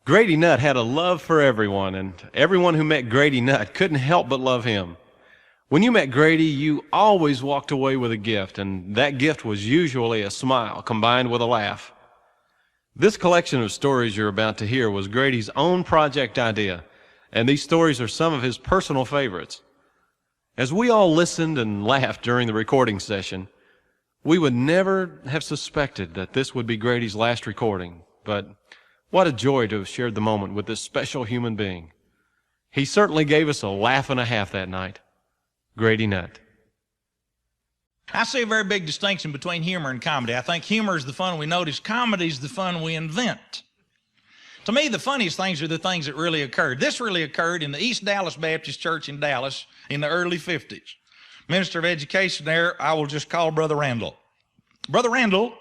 Grady Nutt had a love for everyone, and everyone who met Grady Nutt couldn't help but love him. When you met Grady, you always walked away with a gift, and that gift was usually a smile combined with a laugh. This collection of stories you're about to hear was Grady's own project idea, and these stories are some of his personal favorites. As we all listened and laughed during the recording session, we would never have suspected that this would be Grady's last recording, but what a joy to have shared the moment with this special human being. He certainly gave us a laugh and a half that night. Grady Nutt. I see a very big distinction between humor and comedy. I think humor is the fun we notice. Comedy is the fun we invent. To me, the funniest things are the things that really occurred. This really occurred in the East Dallas Baptist Church in Dallas in the early 50s. Minister of Education there, I will just call Brother Randall. Brother Randall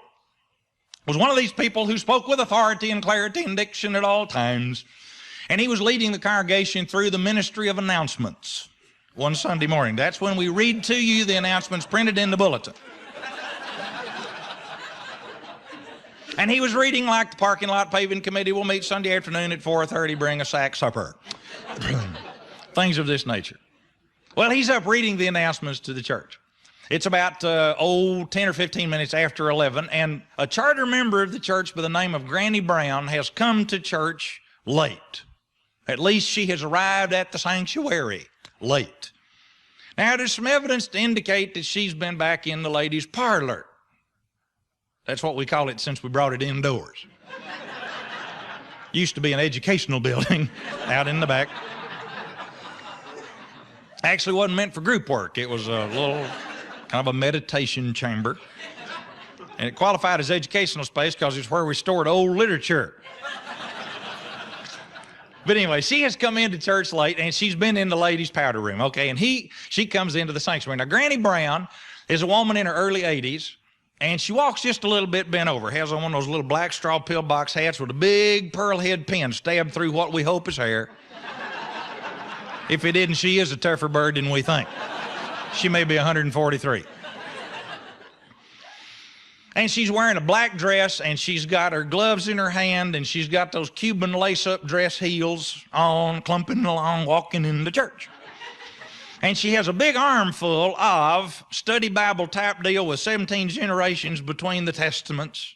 was one of these people who spoke with authority and clarity and diction at all times. And he was leading the congregation through the ministry of announcements one Sunday morning. That's when we read to you the announcements printed in the bulletin. And he was reading like the parking lot paving committee will meet Sunday afternoon at 4:30, bring a sack supper. Things of this nature. Well, he's up reading the announcements to the church. It's about 10 or 15 minutes after 11, and a charter member of the church by the name of Granny Brown has come to church late. At least she has arrived at the sanctuary late. Now, there's some evidence to indicate that she's been back in the ladies' parlor. That's what we call it since we brought it indoors. Used to be an educational building out in the back. Actually wasn't meant for group work. It was a little kind of a meditation chamber. And it qualified as educational space because it's where we stored old literature. But anyway, she has come into church late, and she's been in the ladies' powder room, okay? And she comes into the sanctuary. Now, Granny Brown is a woman in her early 80s, and she walks just a little bit bent over, has on one of those little black straw pillbox hats with a big pearl head pin stabbed through what we hope is hair. If it isn't, she is a tougher bird than we think. She may be 143. And she's wearing a black dress, and she's got her gloves in her hand, and she's got those Cuban lace-up dress heels on, clumping along, walking into church. And she has a big armful of study Bible type deal with 17 generations between the testaments.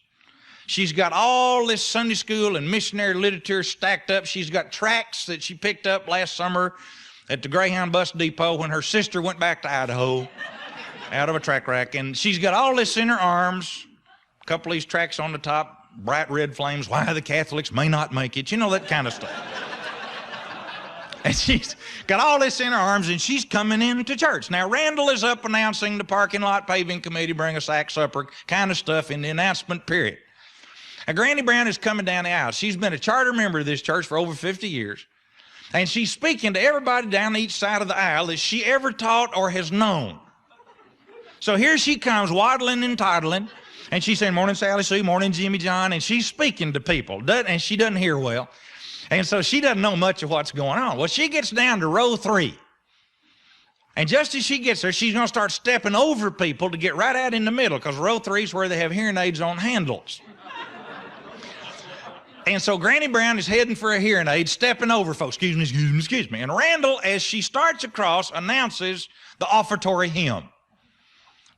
She's got all this Sunday school and missionary literature stacked up. She's got tracts that she picked up last summer at the Greyhound bus depot when her sister went back to Idaho out of a track rack. And she's got all this in her arms, a couple of these tracts on the top, bright red flames, why the Catholics may not make it, you know, that kind of stuff. And she's got all this in her arms, and she's coming into church. Now, Randall is up announcing the parking lot paving committee, bring a sack supper, kind of stuff in the announcement period. Now, Granny Brown is coming down the aisle. She's been a charter member of this church for over 50 years. And she's speaking to everybody down each side of the aisle that she ever taught or has known. So here she comes waddling and toddling, and she's saying, morning, Sally Sue, morning, Jimmy John, and she's speaking to people, and she doesn't hear well. And so she doesn't know much of what's going on. Well, she gets down to row 3. And just as she gets there, she's going to start stepping over people to get right out in the middle, because row 3 is where they have hearing aids on handles. And so Granny Brown is heading for a hearing aid, stepping over folks. Excuse me, excuse me, excuse me. And Randall, as she starts across, announces the offertory hymn.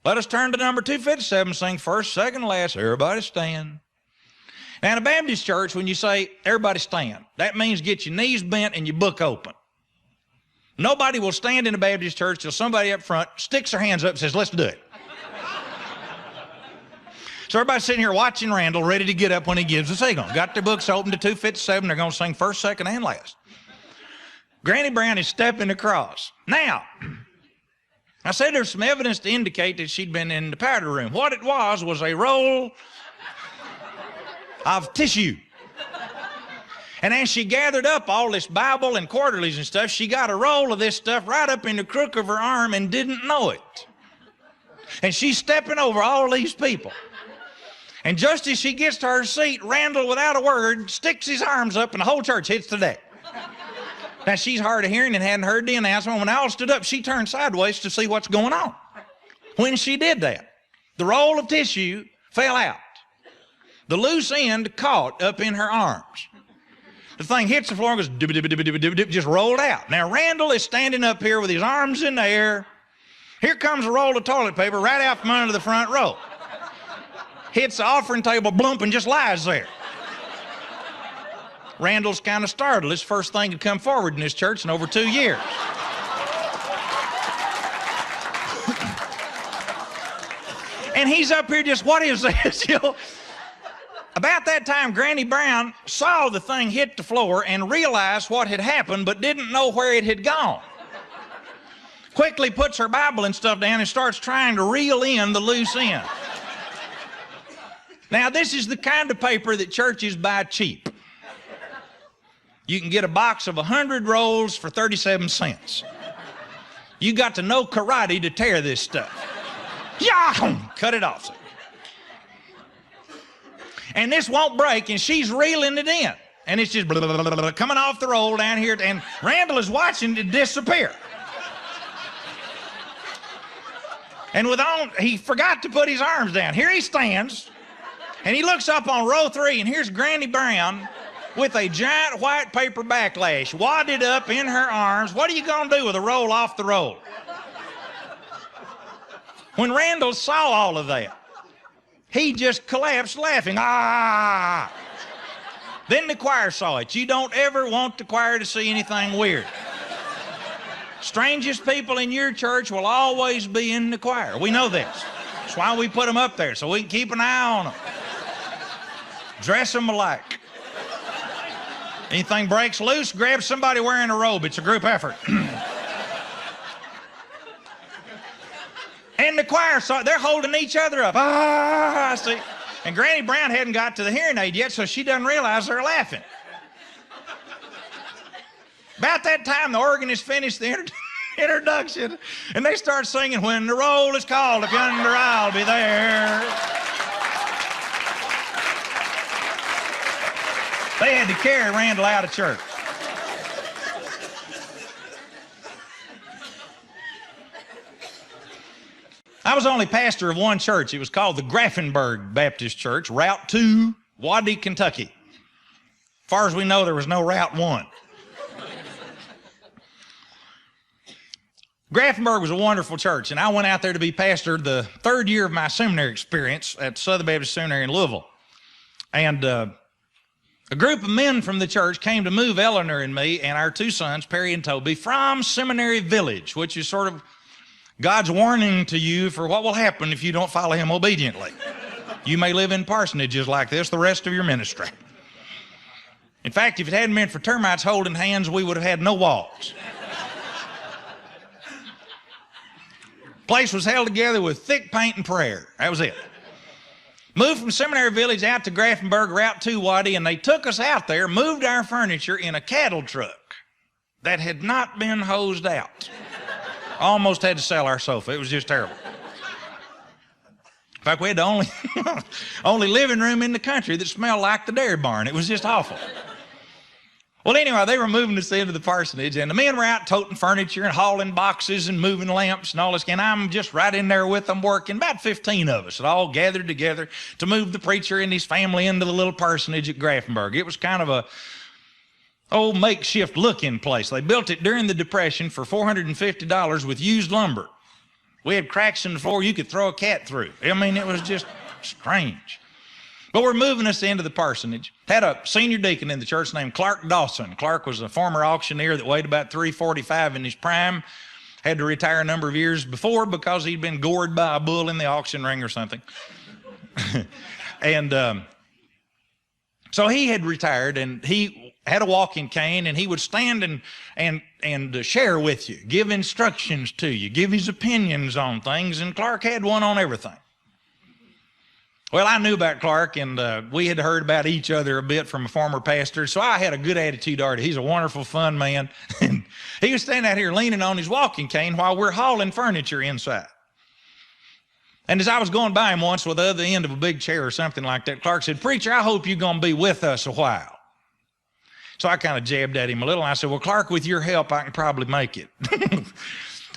Let us turn to number 257, sing first, second, last, everybody stand. Now, in a Baptist church, when you say, everybody stand, that means get your knees bent and your book open. Nobody will stand in a Baptist church till somebody up front sticks their hands up and says, let's do it. So everybody's sitting here watching Randall, ready to get up when he gives the signal. Got their books open to 257. They're going to sing first, second, and last. Granny Brown is stepping across. Now, I said there's some evidence to indicate that she'd been in the powder room. What it was a roll of tissue. And as she gathered up all this Bible and quarterlies and stuff, she got a roll of this stuff right up in the crook of her arm and didn't know it. And she's stepping over all these people. And just as she gets to her seat, Randall, without a word, sticks his arms up and the whole church hits the deck. Now, she's hard of hearing and hadn't heard the announcement. When they all stood up, she turned sideways to see what's going on. When she did that, the roll of tissue fell out. The loose end caught up in her arms. The thing hits the floor and goes dip, just rolled out. Now Randall is standing up here with his arms in the air. Here comes a roll of toilet paper right out from under the front row. Hits the offering table, blump, and just lies there. Randall's kind of startled. It's the first thing to come forward in this church in over 2 years. And he's up here just, what is this? You know? About that time, Granny Brown saw the thing hit the floor and realized what had happened, but didn't know where it had gone. Quickly puts her Bible and stuff down and starts trying to reel in the loose end. Now, this is the kind of paper that churches buy cheap. You can get a box of 100 rolls for 37 cents. You got to know karate to tear this stuff. Yeah, cut it off. And this won't break, and she's reeling it in. And it's just coming off the roll down here, and Randall is watching it disappear. And he forgot to put his arms down. Here he stands, and he looks up on row 3, and here's Granny Brown with a giant white paper backlash wadded up in her arms. What are you going to do with a roll off the roll? When Randall saw all of that, he just collapsed laughing. Ah! Then the choir saw it. You don't ever want the choir to see anything weird. Strangest people in your church will always be in the choir. We know this. That's why we put them up there, so we can keep an eye on them. Dress them alike. Anything breaks loose, grab somebody wearing a robe. It's a group effort. And the choir saw it. They're holding each other up. Ah, see. And Granny Brown hadn't got to the hearing aid yet, so she doesn't realize they're laughing. About that time, the organist finished the introduction, and they start singing, "When the roll is called, if yonder I'll be there." They had to carry Randall out of church. I was only pastor of one church. It was called the Graffenburg Baptist Church, Route 2, Waddy, Kentucky. As far as we know, there was no Route 1. Graffenburg was a wonderful church, and I went out there to be pastor the 3rd year of my seminary experience at Southern Baptist Seminary in Louisville. And a group of men from the church came to move Eleanor and me and our 2 sons, Perry and Toby, from Seminary Village, which is sort of God's warning to you for what will happen if you don't follow him obediently. You may live in parsonages like this the rest of your ministry. In fact, if it hadn't been for termites holding hands, we would have had no walls. Place was held together with thick paint and prayer. That was it. Moved from Seminary Village out to Graffenburg, Route 2 Waddy, and they took us out there, moved our furniture in a cattle truck that had not been hosed out. Almost had to sell our sofa. It was just terrible. In fact, we had the only living room in the country that smelled like the dairy barn. It was just awful. Well, anyway, they were moving us into the parsonage, and the men were out toting furniture and hauling boxes and moving lamps and all this. And I'm just right in there with them working. About 15 of us had all gathered together to move the preacher and his family into the little parsonage at Graffenburg. It was kind of a makeshift looking place. They built it during the Depression for $450 with used lumber. We had cracks in the floor you could throw a cat through. I mean, it was just strange. But we're moving us into the parsonage. Had a senior deacon in the church named Clark Dawson. Clark was a former auctioneer that weighed about 345 in his prime. Had to retire a number of years before because he'd been gored by a bull in the auction ring or something. And so he had retired, and he had a walking cane, and he would stand and share with you, give instructions to you, give his opinions on things, and Clark had one on everything. Well, I knew about Clark, and we had heard about each other a bit from a former pastor, so I had a good attitude toward him. He's a wonderful, fun man. And he was standing out here leaning on his walking cane while we're hauling furniture inside. And as I was going by him once with the other end of a big chair or something like that, Clark said, "Preacher, I hope you're going to be with us a while." So I kind of jabbed at him a little. I said, "Well, Clark, with your help, I can probably make it."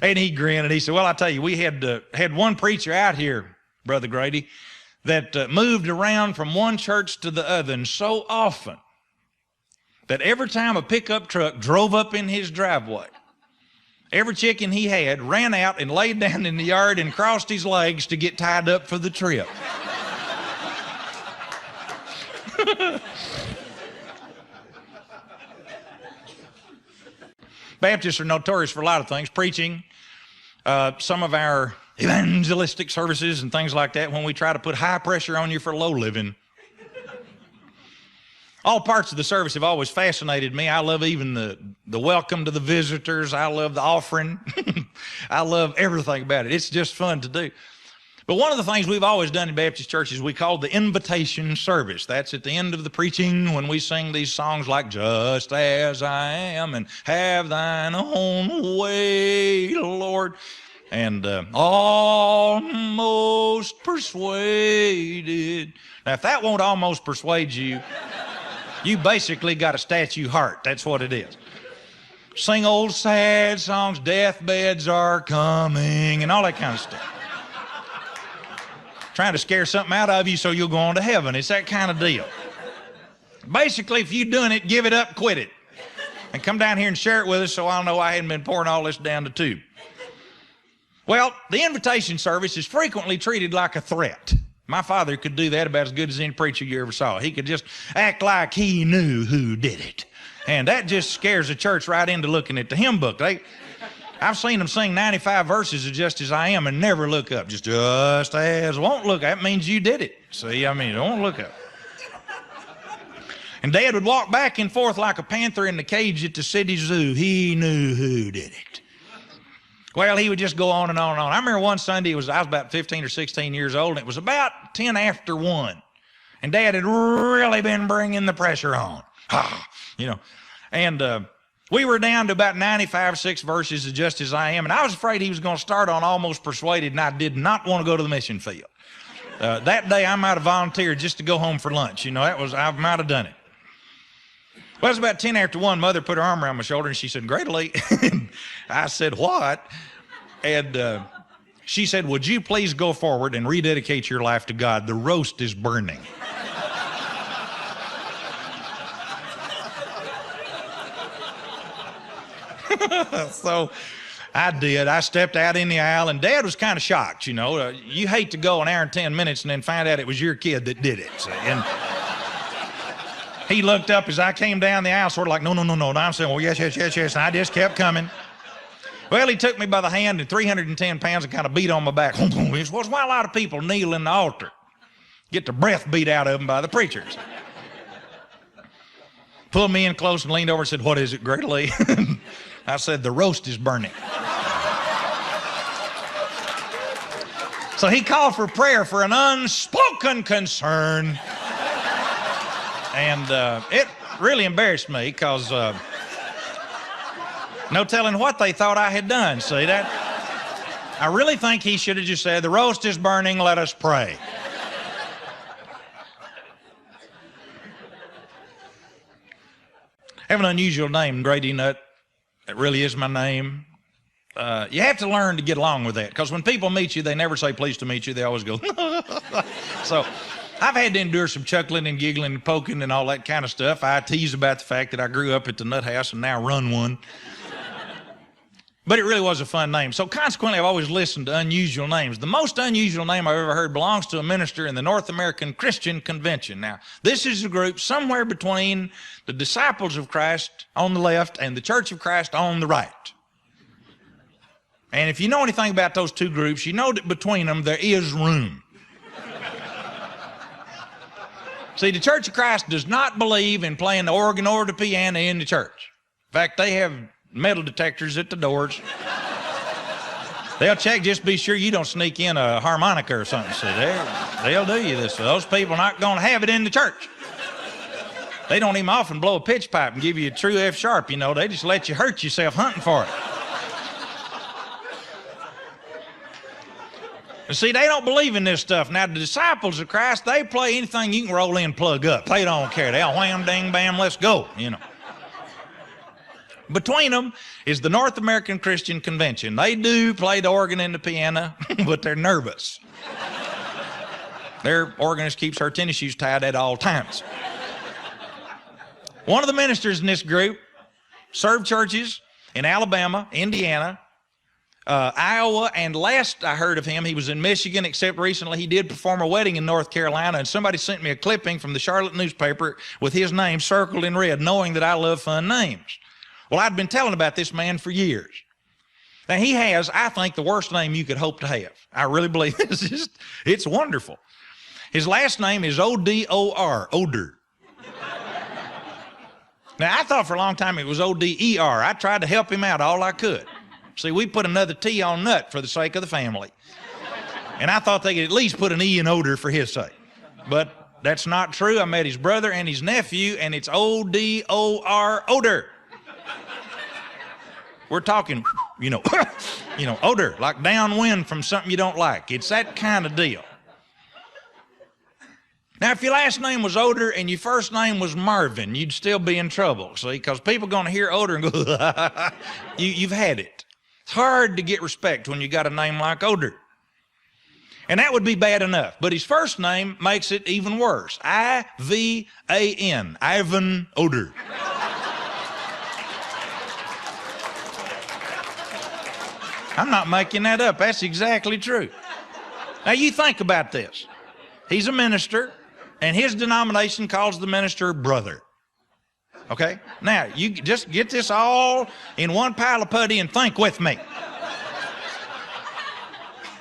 And he grinned, and he said, "Well, I tell you, we had one preacher out here, Brother Grady, that moved around from one church to the other, and so often that every time a pickup truck drove up in his driveway, every chicken he had ran out and laid down in the yard and crossed his legs to get tied up for the trip. Baptists are notorious for a lot of things. Preaching, some of our evangelistic services and things like that, when we try to put high pressure on you for low living. All parts of the service have always fascinated me. I love even the welcome to the visitors. I love the offering. I love everything about it. It's just fun to do. But one of the things we've always done in Baptist churches, we call the invitation service. That's at the end of the preaching when we sing these songs like Just As I Am and Have Thine Own Way, Lord. And Almost Persuaded. Now, if that won't almost persuade you, you basically got a statue heart. That's what it is. Sing old sad songs, deathbeds are coming, and all that kind of stuff. Trying to scare something out of you so you'll go on to heaven. It's that kind of deal. Basically, if you're doing it, give it up, quit it. And come down here and share it with us so I'll know I hadn't been pouring all this down the tube. Well, the invitation service is frequently treated like a threat. My father could do that about as good as any preacher you ever saw. He could just act like he knew who did it. And that just scares the church right into looking at the hymn book. I've seen them sing 95 verses of Just As I Am and never look up. Just as, won't look up. That means you did it. See, I mean, don't look up. And Dad would walk back and forth like a panther in the cage at the city zoo. He knew who did it. Well, he would just go on and on and on. I remember one Sunday, I was about 15 or 16 years old, and it was about 10 after 1. And Dad had really been bringing the pressure on. You know, and we were down to about 95, 6 verses of Just As I Am, and I was afraid he was going to start on Almost Persuaded, and I did not want to go to the mission field. That day, I might have volunteered just to go home for lunch. You know, I might have done it. Well, it was about 10 after 1. Mother put her arm around my shoulder, and she said, "Grady." I said, "What?" And she said, "Would you please go forward and rededicate your life to God? The roast is burning." So I did. I stepped out in the aisle, and Dad was kind of shocked, you know. You hate to go an hour and 10 minutes and then find out it was your kid that did it. See? And he looked up as I came down the aisle, sort of like, no. And I'm saying, "Well, yes. And I just kept coming. Well, he took me by the hand, and 310 pounds and kind of beat on my back. It's why a lot of people kneel in the altar. Get the breath beat out of them by the preachers. Pulled me in close and leaned over and said, "What is it, Grady?" I said, "The roast is burning." So he called for prayer for an unspoken concern. And it really embarrassed me because no telling what they thought I had done. See that? I really think he should have just said, "The roast is burning, let us pray." I have an unusual name, Grady Nutt. It really is my name. You have to learn to get along with that, because when people meet you, they never say "pleased to meet you." They always go, So I've had to endure some chuckling and giggling and poking and all that kind of stuff. I tease about the fact that I grew up at the Nutt House and now run one. But it really was a fun name. So consequently, I've always listened to unusual names. The most unusual name I've ever heard belongs to a minister in the North American Christian Convention. Now, this is a group somewhere between the Disciples of Christ on the left and the Church of Christ on the right. And if you know anything about those two groups, you know that between them there is room. See, the Church of Christ does not believe in playing the organ or the piano in the church. In fact, they have metal detectors at the doors. They'll check just to be sure you don't sneak in a harmonica or something. See, they'll do you this. Those people are not going to have it in the church. They don't even often blow a pitch pipe and give you a true F sharp, you know. They just let you hurt yourself hunting for it. And see, they don't believe in this stuff. Now, the Disciples of Christ, they play anything you can roll in and plug up. They don't care. They'll wham, ding, bam, let's go, you know. Between them is the North American Christian Convention. They do play the organ and the piano, but they're nervous. Their organist keeps her tennis shoes tied at all times. One of the ministers in this group served churches in Alabama, Indiana, Iowa, and last I heard of him, he was in Michigan, except recently he did perform a wedding in North Carolina, and somebody sent me a clipping from the Charlotte newspaper with his name circled in red, knowing that I love fun names. Well, I'd been telling about this man for years. Now, he has, I think, the worst name you could hope to have. I really believe this. It's wonderful. His last name is O-D-O-R, Oder. Now, I thought for a long time it was O-D-E-R. I tried to help him out all I could. See, we put another T on Nut for the sake of the family. And I thought they could at least put an E in Oder for his sake. But that's not true. I met his brother and his nephew, and it's O-D-O-R, Oder. We're talking, odor, like downwind from something you don't like. It's that kind of deal. Now, if your last name was Oder and your first name was Marvin, you'd still be in trouble, see, because people are going to hear Oder and go, you've had it. It's hard to get respect when you got a name like Oder. And that would be bad enough. But his first name makes it even worse. I-V-A-N, Ivan Oder. I'm not making that up. That's exactly true. Now, you think about this. He's a minister, and his denomination calls the minister brother. Okay? Now, you just get this all in one pile of putty and think with me.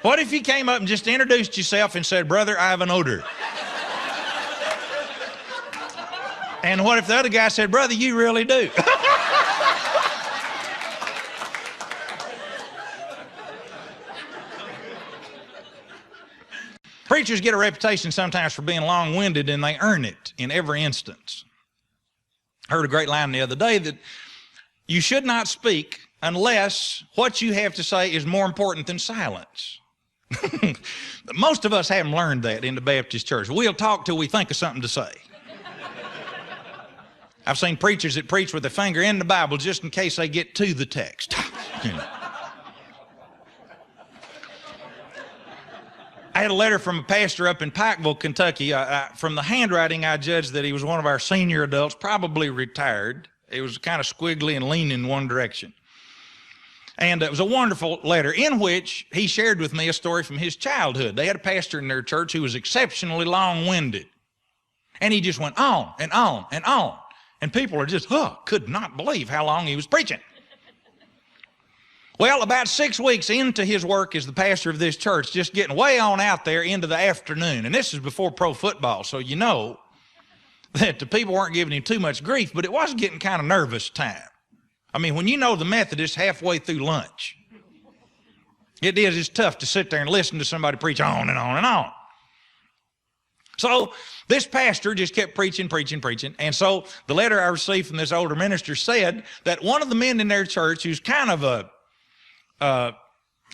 What if you came up and just introduced yourself and said, Brother Ivan Oder? And what if the other guy said, Brother, you really do? Preachers get a reputation sometimes for being long-winded, and they earn it in every instance. I heard a great line the other day that you should not speak unless what you have to say is more important than silence. Most of us haven't learned that in the Baptist church. We'll talk till we think of something to say. I've seen preachers that preach with their finger in the Bible just in case they get to the text. I had a letter from a pastor up in Pikeville, Kentucky. From the handwriting, I judged that he was one of our senior adults, probably retired. It was kind of squiggly and leaning in one direction. And it was a wonderful letter in which he shared with me a story from his childhood. They had a pastor in their church who was exceptionally long-winded. And he just went on and on and on. And people are just, could not believe how long he was preaching. Well, about 6 weeks into his work as the pastor of this church, just getting way on out there into the afternoon, and this is before pro football, so you know that the people weren't giving him too much grief, but it was getting kind of nervous time. I mean, when you know the Methodist halfway through lunch, it's tough to sit there and listen to somebody preach on and on and on. So this pastor just kept preaching, and so the letter I received from this older minister said that one of the men in their church who's kind of a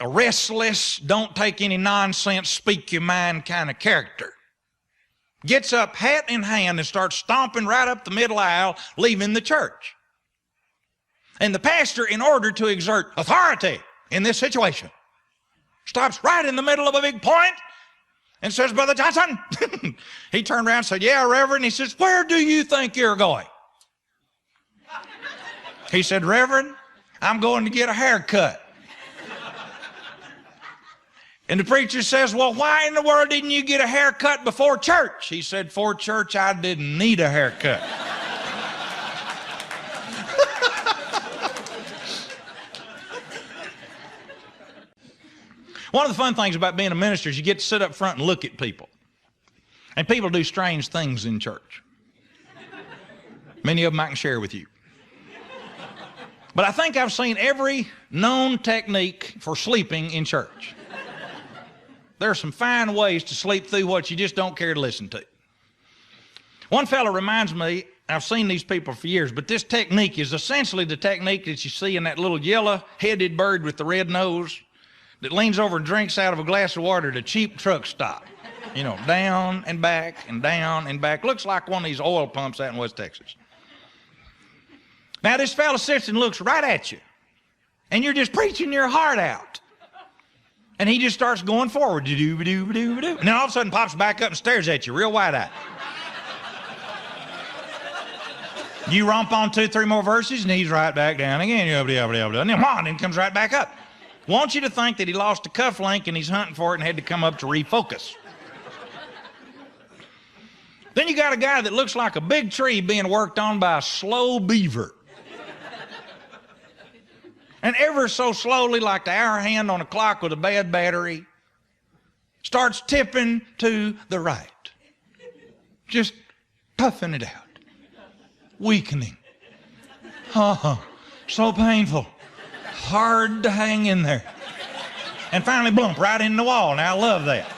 restless, don't take any nonsense, speak your mind kind of character, gets up hat in hand and starts stomping right up the middle aisle, leaving the church. And the pastor, in order to exert authority in this situation, stops right in the middle of a big point and says, Brother Johnson, he turned around and said, yeah, Reverend. He says, where do you think you're going? He said, Reverend, I'm going to get a haircut. And the preacher says, well, why in the world didn't you get a haircut before church? He said, for church, I didn't need a haircut. One of the fun things about being a minister is you get to sit up front and look at people. And people do strange things in church. Many of them I can share with you. But I think I've seen every known technique for sleeping in church. There are some fine ways to sleep through what you just don't care to listen to. One fellow reminds me, I've seen these people for years, but this technique is essentially the technique that you see in that little yellow-headed bird with the red nose that leans over and drinks out of a glass of water at a cheap truck stop. You know, down and back and down and back. Looks like one of these oil pumps out in West Texas. Now, this fellow sits and looks right at you, and you're just preaching your heart out. And he just starts going forward, do-do-do-do-do-do. And then all of a sudden pops back up and stares at you real wide-eyed. You romp on 2, 3 more verses, and he's right back down again. And then comes right back up. Want you to think that he lost a cufflink and he's hunting for it and had to come up to refocus. Then you got a guy that looks like a big tree being worked on by a slow beaver. And ever so slowly, like the hour hand on a clock with a bad battery, starts tipping to the right. Just puffing it out. Weakening. So painful. Hard to hang in there. And finally, blump, right in the wall. Now, I love that.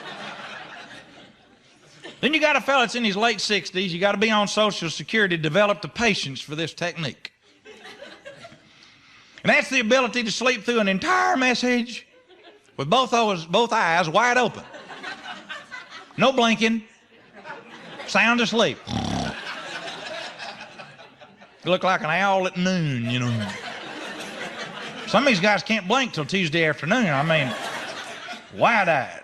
Then you got a fella that's in his late 60s. You got to be on Social Security to develop the patience for this technique. And that's the ability to sleep through an entire message with both eyes wide open. No blinking. Sound asleep. You look like an owl at noon, you know. Some of these guys can't blink till Tuesday afternoon. I mean, wide-eyed.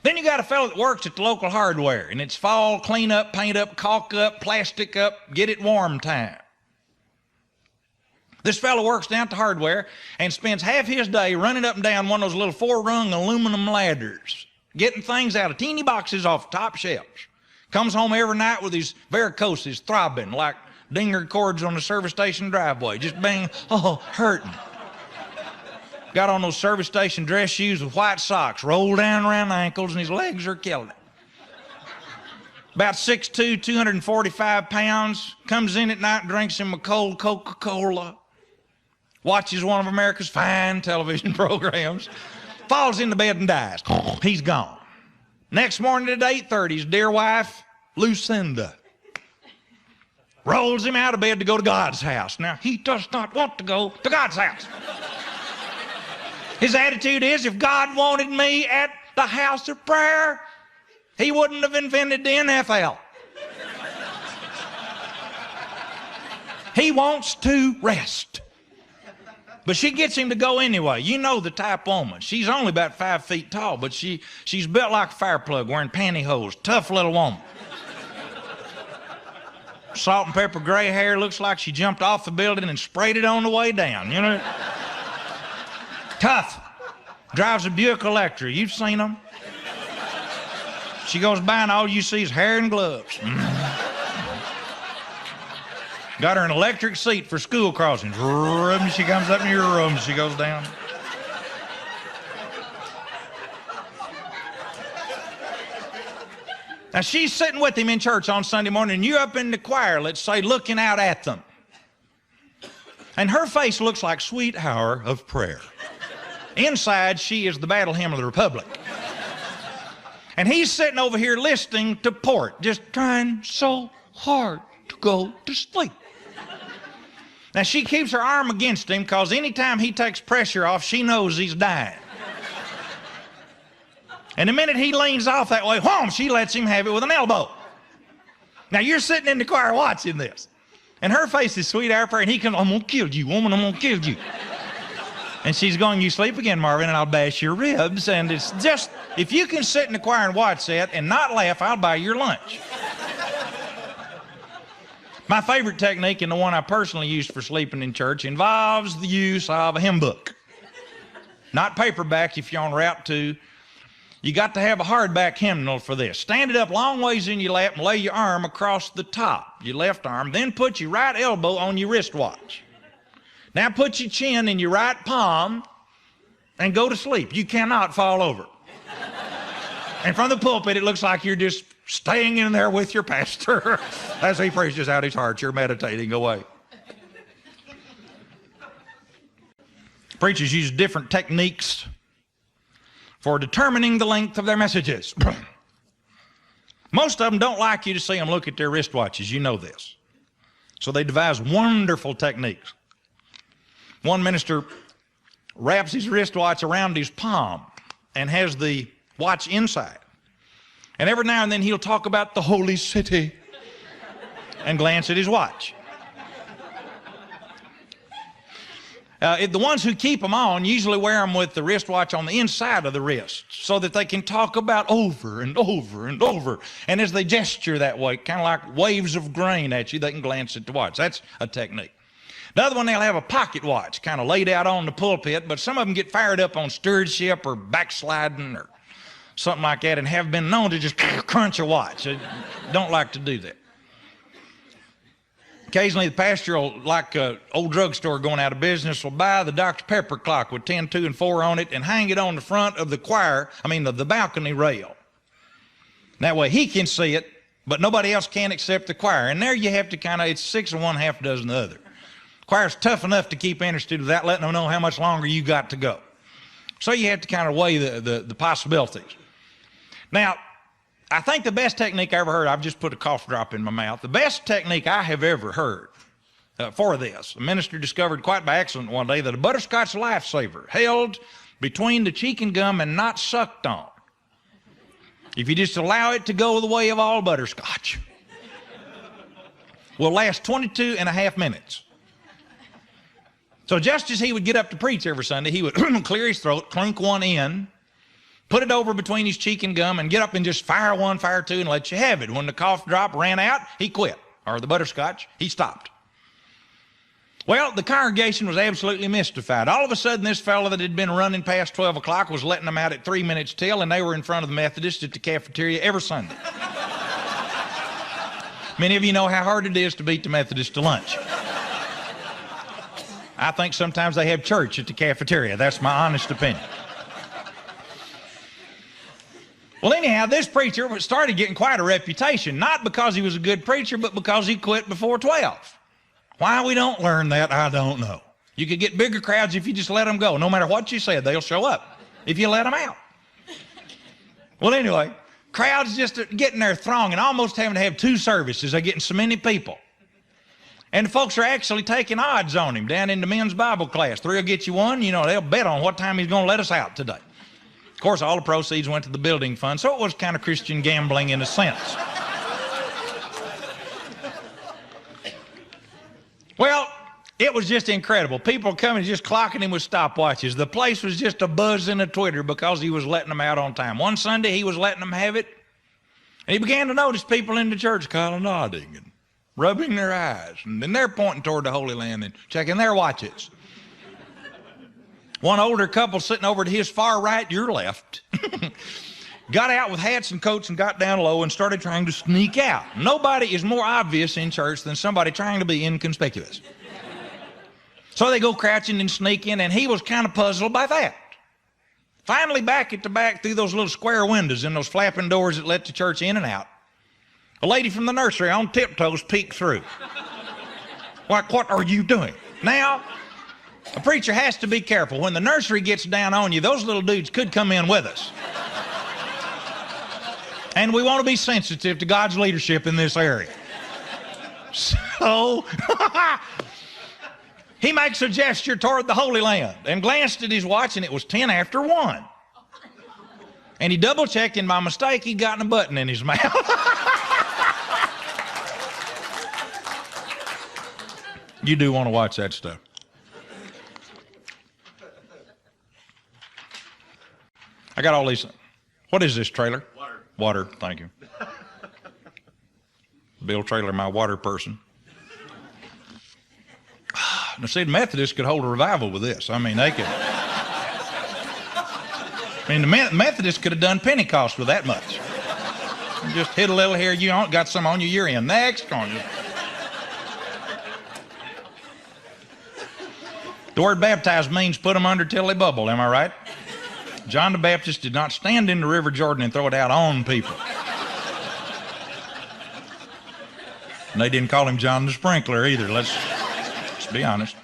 Then you got a fellow that works at the local hardware, and it's fall, clean up, paint up, caulk up, plastic up, get it warm time. This fellow works down at the hardware and spends half his day running up and down one of those little 4-rung aluminum ladders, getting things out of teeny boxes off the top shelves. Comes home every night with his varicoses throbbing like dinger cords on the service station driveway, just bang, hurting. Got on those service station dress shoes with white socks, rolled down around the ankles, and his legs are killing it. About 6'2", 245 pounds, comes in at night and drinks him a cold Coca-Cola, watches one of America's fine television programs, falls into bed and dies. He's gone. Next morning at 8:30, his dear wife, Lucinda, rolls him out of bed to go to God's house. Now, he does not want to go to God's house. His attitude is, if God wanted me at the house of prayer, he wouldn't have invented the NFL. He wants to rest. But she gets him to go anyway. You know the type woman. She's only about 5 feet tall, but she's built like a fire plug, wearing pantyhose. Tough little woman. Salt and pepper gray hair, looks like she jumped off the building and sprayed it on the way down, you know? Tough. Drives a Buick Electra. You've seen them. She goes by and all you see is hair and gloves. Got her an electric seat for school crossings. She comes up in your room, she goes down. Now she's sitting with him in church on Sunday morning, and you're up in the choir, let's say, looking out at them. And her face looks like sweet hour of prayer. Inside, she is the battle hymn of the Republic. And he's sitting over here listening to port, just trying so hard to go to sleep. Now, she keeps her arm against him because anytime he takes pressure off, she knows he's dying. And the minute he leans off that way, whoom, she lets him have it with an elbow. Now, you're sitting in the choir watching this. And her face is sweet hour prayer, and he comes, I'm going to kill you, woman, I'm going to kill you. And she's going, you sleep again, Marvin, and I'll bash your ribs. And it's just, if you can sit in the choir and watch that and not laugh, I'll buy your lunch. My favorite technique, and the one I personally used for sleeping in church, involves the use of a hymn book. Not paperback if you're on route 2. You got to have a hardback hymnal for this. Stand it up long ways in your lap and lay your arm across the top, your left arm. Then put your right elbow on your wristwatch. Now put your chin in your right palm and go to sleep. You cannot fall over. And from the pulpit, it looks like you're just staying in there with your pastor as he preaches out his heart. You're meditating away. Preachers use different techniques for determining the length of their messages. Most of them don't like you to see them look at their wristwatches. You know this. So they devise wonderful techniques. One minister wraps his wristwatch around his palm and has the watch inside. And every now and then he'll talk about the holy city and glance at his watch. The ones who keep them on usually wear them with the wristwatch on the inside of the wrist so that they can talk about over and over and over. And as they gesture that way, kind of like waves of grain at you, they can glance at the watch. That's a technique. The other one, they'll have a pocket watch kind of laid out on the pulpit, but some of them get fired up on stewardship or backsliding or something like that and have been known to just crunch a watch. They don't like to do that. Occasionally, the pastor will, like an old drugstore going out of business, will buy the Dr. Pepper clock with 10, 2, and 4 on it and hang it on the front of the balcony rail. That way he can see it, but nobody else can except the choir. And there you have to it's 6 and 1/2 dozen the other. The choir's tough enough to keep interested without letting them know how much longer you got to go. So you have to kind of weigh the possibilities. Now, I think the best technique I ever heard, I've just put a cough drop in my mouth. The best technique I have ever heard for this, a minister discovered quite by accident one day that a butterscotch lifesaver held between the cheek and gum and not sucked on, if you just allow it to go the way of all butterscotch, will last 22.5 minutes. So just as he would get up to preach every Sunday, he would clear his throat, clink one in, put it over between his cheek and gum, and get up and just fire one, fire two, and let you have it. When the cough drop ran out, he quit. Or the butterscotch, he stopped. Well, the congregation was absolutely mystified. All of a sudden, this fellow that had been running past 12 o'clock was letting them out at 3 minutes till, and they were in front of the Methodist at the cafeteria every Sunday. Many of you know how hard it is to beat the Methodist to lunch. I think sometimes they have church at the cafeteria. That's my honest opinion. Well, anyhow, this preacher started getting quite a reputation, not because he was a good preacher, but because he quit before 12. Why we don't learn that, I don't know. You could get bigger crowds if you just let them go. No matter what you said, they'll show up if you let them out. Well, anyway, crowds just getting their throng and almost having to have 2 services. They're getting so many people. And the folks are actually taking odds on him down in the men's Bible class. 3 will get you 1. They'll bet on what time he's going to let us out today. Of course, all the proceeds went to the building fund, so it was kind of Christian gambling in a sense. Well, it was just incredible. People coming just clocking him with stopwatches. The place was just a buzz and a twitter because he was letting them out on time. One Sunday, he was letting them have it, and he began to notice people in the church kind of nodding and rubbing their eyes, and then they're pointing toward the Holy Land and checking their watches. One older couple sitting over to his far right, your left, got out with hats and coats and got down low and started trying to sneak out. Nobody is more obvious in church than somebody trying to be inconspicuous. So they go crouching and sneaking, and he was kind of puzzled by that. Finally, back at the back through those little square windows and those flapping doors that let the church in and out, a lady from the nursery on tiptoes peeked through. Like, what are you doing? Now, a preacher has to be careful. When the nursery gets down on you, those little dudes could come in with us. And we want to be sensitive to God's leadership in this area. So, he makes a gesture toward the Holy Land and glanced at his watch, and it was 10 after 1. And he double-checked, and by mistake, he'd gotten a button in his mouth. You do want to watch that stuff. I got all these. What is this trailer? Water. Water, thank you. Bill Trailer, my water person. Now, see, the Methodists could hold a revival with this. I mean, they could. The Methodists could have done Pentecost with that much. Just hit a little here, you got some on you, you're in. Next on you. The word baptize means put them under till they bubble, am I right? John the Baptist did not stand in the River Jordan and throw it out on people. And they didn't call him John the Sprinkler either, let's be honest.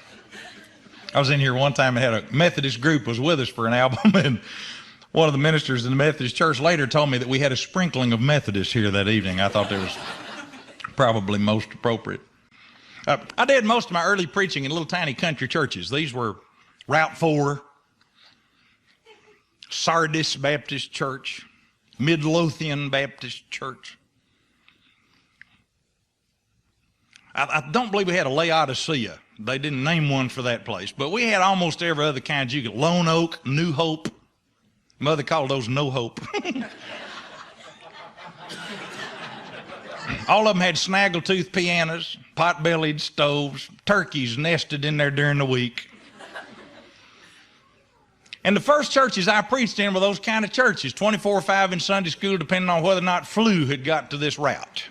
I was in here one time and had a Methodist group was with us for an album, and one of the ministers in the Methodist church later told me that we had a sprinkling of Methodists here that evening. I thought that was probably most appropriate. I did most of my early preaching in little tiny country churches. These were Route 4, Sardis Baptist Church, Midlothian Baptist Church. I don't believe we had a Laodicea. They didn't name one for that place, but we had almost every other kind you could. Lone Oak, New Hope. Mother called those No Hope. All of them had snaggletooth pianos, pot-bellied stoves, turkeys nested in there during the week. And the first churches I preached in were those kind of churches, 24/5 in Sunday school, depending on whether or not flu had got to this route.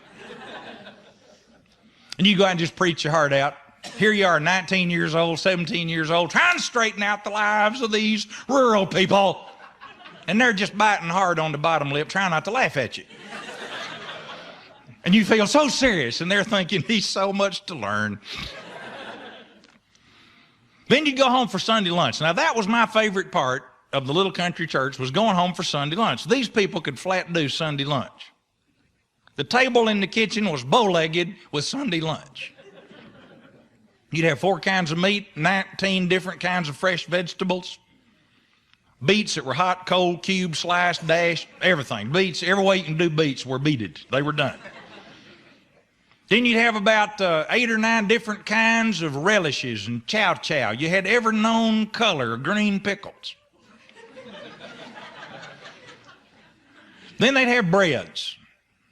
And you go out and just preach your heart out. Here you are, 19 years old, 17 years old, trying to straighten out the lives of these rural people. And they're just biting hard on the bottom lip, trying not to laugh at you. And you feel so serious, and they're thinking, he's so much to learn. Then you go home for Sunday lunch. Now, that was my favorite part of the little country church, was going home for Sunday lunch. These people could flat do Sunday lunch. The table in the kitchen was bow-legged with Sunday lunch. You'd have 4 kinds of meat, 19 different kinds of fresh vegetables, beets that were hot, cold, cubed, sliced, dashed, everything. Beets, every way you can do beets were beeted. They were done. Then you'd have about 8 or 9 different kinds of relishes and chow-chow. You had every known color of green pickles. Then they'd have breads.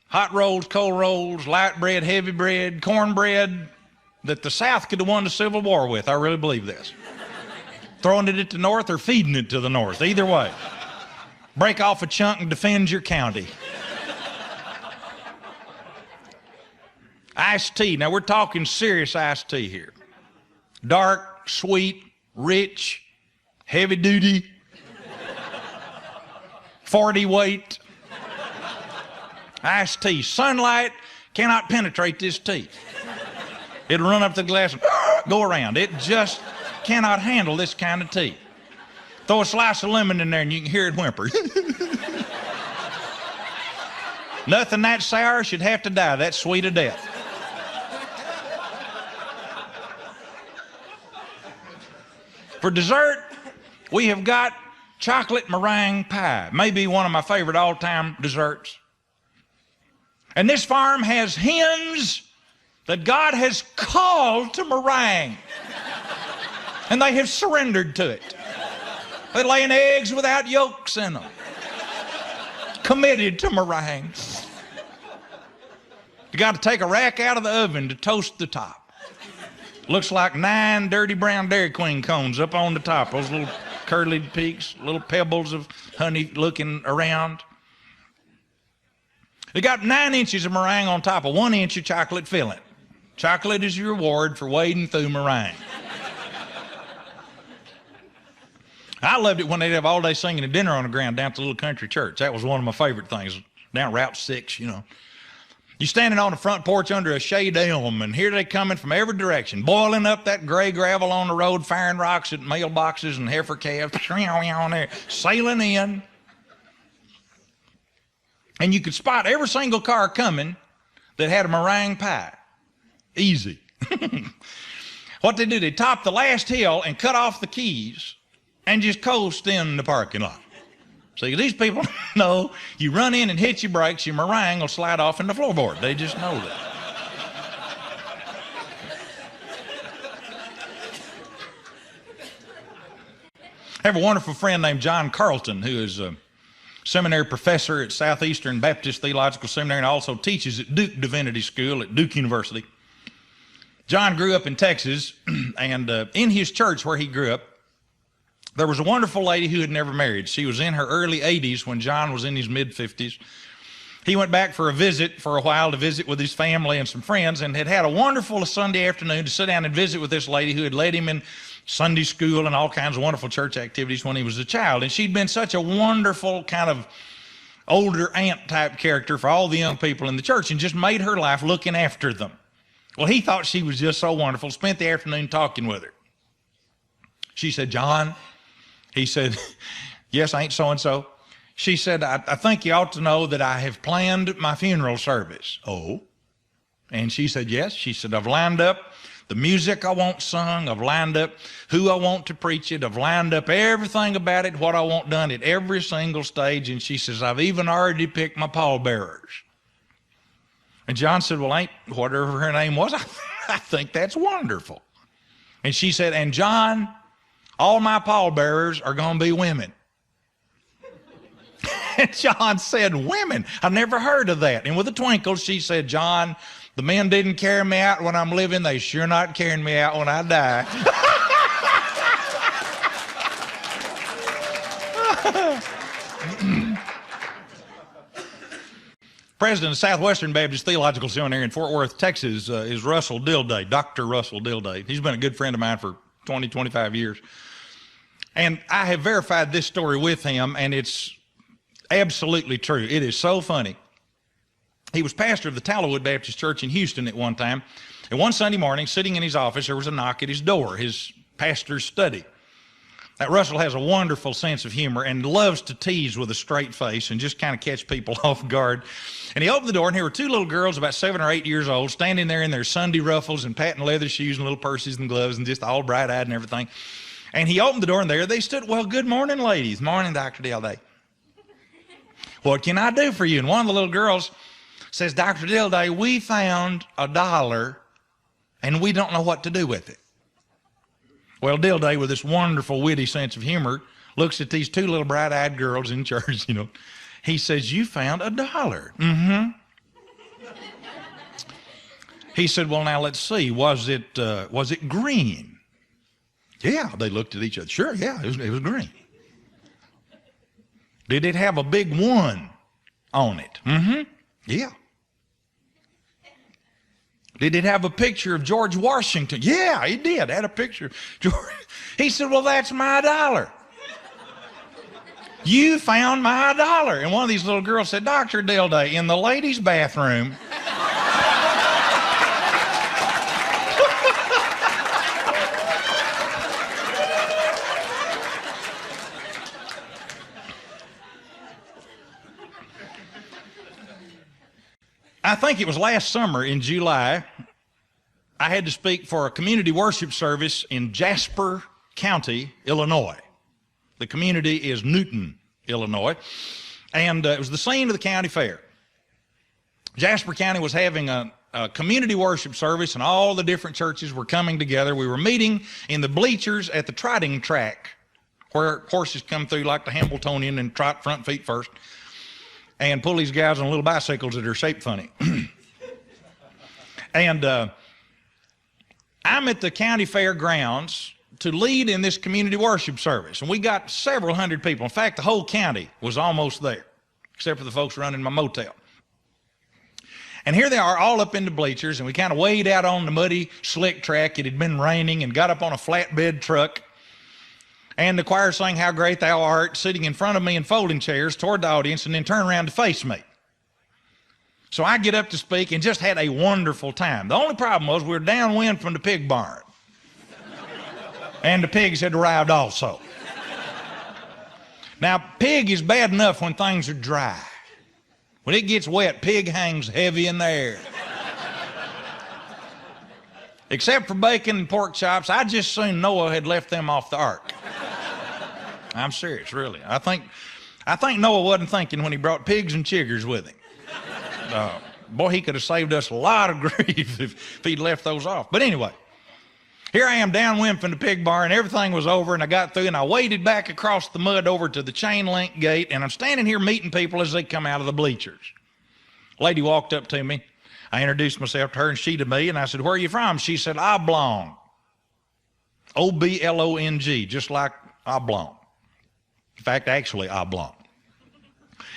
Hot rolls, cold rolls, light bread, heavy bread, cornbread that the South could have won the Civil War with. I really believe this. Throwing it at the North or feeding it to the North. Either way. Break off a chunk and defend your county. Iced tea. Now, we're talking serious iced tea here. Dark, sweet, rich, heavy duty, 40 weight. Iced tea. Sunlight cannot penetrate this tea. It'll run up to the glass and go around. It just cannot handle this kind of tea. Throw a slice of lemon in there and you can hear it whimper. Nothing that sour should have to die that sweet of death. For dessert, we have got chocolate meringue pie, maybe one of my favorite all-time desserts. And this farm has hens that God has called to meringue. And they have surrendered to it. They're laying eggs without yolks in them. Committed to meringue. You got to take a rack out of the oven to toast the top. Looks like 9 dirty brown Dairy Queen cones up on the top. Those little curly peaks, little pebbles of honey looking around. They got 9 inches of meringue on top of 1 inch of chocolate filling. Chocolate is your reward for wading through meringue. I loved it when they'd have all day singing and dinner on the ground down at the little country church. That was one of my favorite things, down Route 6, you know. You're standing on the front porch under a shade elm, and here they coming from every direction, boiling up that gray gravel on the road, firing rocks at mailboxes and heifer calves, on there, sailing in. And you could spot every single car coming that had a meringue pie. Easy. What they do, they top the last hill and cut off the keys and just coast in the parking lot. See, these people know you run in and hit your brakes, your meringue will slide off in the floorboard. They just know that. I have a wonderful friend named John Carlton, who is a seminary professor at Southeastern Baptist Theological Seminary and also teaches at Duke Divinity School at Duke University. John grew up in Texas, and in his church where he grew up, there was a wonderful lady who had never married. She was in her early 80s when John was in his mid-50s. He went back for a visit for a while to visit with his family and some friends, and had a wonderful Sunday afternoon to sit down and visit with this lady who had led him in Sunday school and all kinds of wonderful church activities when he was a child. And she'd been such a wonderful kind of older aunt type character for all the young people in the church, and just made her life looking after them. Well, he thought she was just so wonderful, spent the afternoon talking with her. She said, "John," he said, "Yes, ain't so-and-so." She said, I think you ought to know that I have planned my funeral service." "Oh?" And she said, "Yes." She said, "I've lined up the music I want sung. I've lined up who I want to preach it. I've lined up everything about it, what I want done at every single stage." And she says, "I've even already picked my pallbearers." And John said, "Well, ain't whatever her name was, I think that's wonderful. And she said, and John, all my pallbearers are going to be women. And John said, women? I've never heard of that. And with a twinkle, she said, John, the men didn't carry me out when I'm living. They sure not carrying me out when I die. President of Southwestern Baptist Theological Seminary in Fort Worth, Texas, is Russell Dilday, Dr. Russell Dilday. He's been a good friend of mine for 20, 25 years. And I have verified this story with him, and it's absolutely true. It is so funny. He was pastor of the Tallowood Baptist Church in Houston at one time. And one Sunday morning, sitting in his office, there was a knock at his door, his pastor's study. That Russell has a wonderful sense of humor and loves to tease with a straight face and just kind of catch people off guard. And he opened the door, and here were two little girls about 7 or 8 years old standing there in their Sunday ruffles and patent leather shoes and little purses and gloves and just all bright-eyed and everything. And he opened the door, and there they stood. Well, good morning, ladies. Morning, Dr. Dilday. What can I do for you? And one of the little girls says, Dr. Dilday, we found $1 and we don't know what to do with it. Well, Dilday, with this wonderful, witty sense of humor, looks at these two little bright-eyed girls in church, He says, you found $1. Mm-hmm. He said, well, now let's see. Was it green? Yeah, they looked at each other. Sure, yeah, it was green. Did it have a big 1 on it? Mm-hmm. Yeah. Did it have a picture of George Washington? Yeah, it did. It had a picture of George. He said, well, that's my $1. You found my $1. And one of these little girls said, Dr. Dilday, in the ladies' bathroom. I think it was last summer in July, I had to speak for a community worship service in Jasper County, Illinois. The community is Newton, Illinois, and it was the scene of the county fair. Jasper County was having a community worship service, and all the different churches were coming together. We were meeting in the bleachers at the trotting track, where horses come through like the Hambletonian and trot front feet first, and pull these guys on little bicycles that are shaped funny. And I'm at the county fairgrounds to lead in this community worship service. And we got several hundred people. In fact, the whole county was almost there, except for the folks running my motel. And here they are all up in the bleachers, and we kind of wade out on the muddy, slick track. It had been raining, and got up on a flatbed truck. And the choir sang How Great Thou Art, sitting in front of me in folding chairs toward the audience, and then turn around to face me. So I get up to speak and just had a wonderful time. The only problem was we were downwind from the pig barn. And the pigs had arrived also. Now, pig is bad enough when things are dry. When it gets wet, pig hangs heavy in the air. Except for bacon and pork chops, I just soon Noah had left them off the ark. I'm serious, really. I think Noah wasn't thinking when he brought pigs and chiggers with him. Boy, he could have saved us a lot of grief if he'd left those off. But anyway, here I am downwind from the pig barn. Everything was over, and I got through, and I waded back across the mud over to the chain link gate, and I'm standing here meeting people as they come out of the bleachers. A lady walked up to me. I introduced myself to her, and she to me, and I said, where are you from? She said, Oblong. O-B-L-O-N-G, just like Oblong. In fact, actually, Oblong.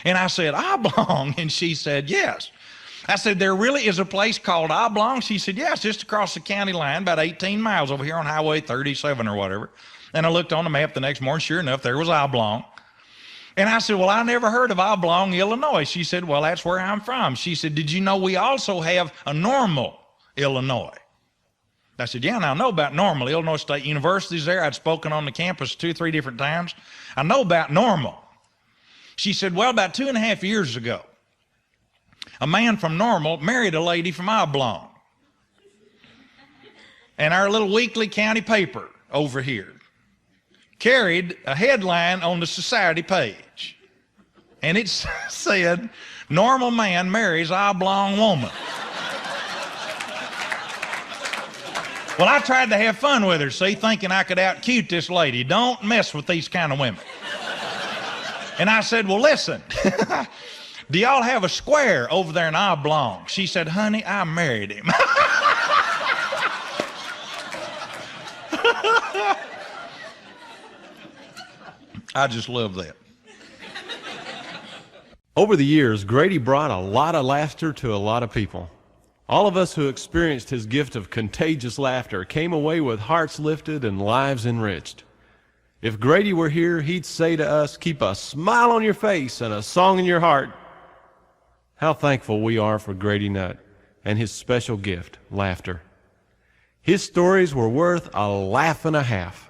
And I said, Oblong? And she said, yes. I said, there really is a place called Oblong? She said, yes, just across the county line, about 18 miles over here on Highway 37 or whatever. And I looked on the map the next morning, sure enough, there was Oblong. And I said, well, I never heard of Oblong, Illinois. She said, well, that's where I'm from. She said, did you know we also have a Normal, Illinois? I said, yeah, now I know about Normal. Illinois State University's there. I'd spoken on the campus 2 or 3 different times. I know about Normal. She said, well, about 2.5 years ago, a man from Normal married a lady from Oblong. And our little weekly county paper over here carried a headline on the society page. And it said, Normal man marries Oblong woman. Well, I tried to have fun with her, see, thinking I could out-cute this lady. Don't mess with these kind of women. And I said, well, listen, do y'all have a square over there in Oblong? She said, honey, I married him. I just love that. Over the years, Grady brought a lot of laughter to a lot of people. All of us who experienced his gift of contagious laughter came away with hearts lifted and lives enriched. If Grady were here, he'd say to us, keep a smile on your face and a song in your heart. How thankful we are for Grady Nutt and his special gift, laughter. His stories were worth a laugh and a half.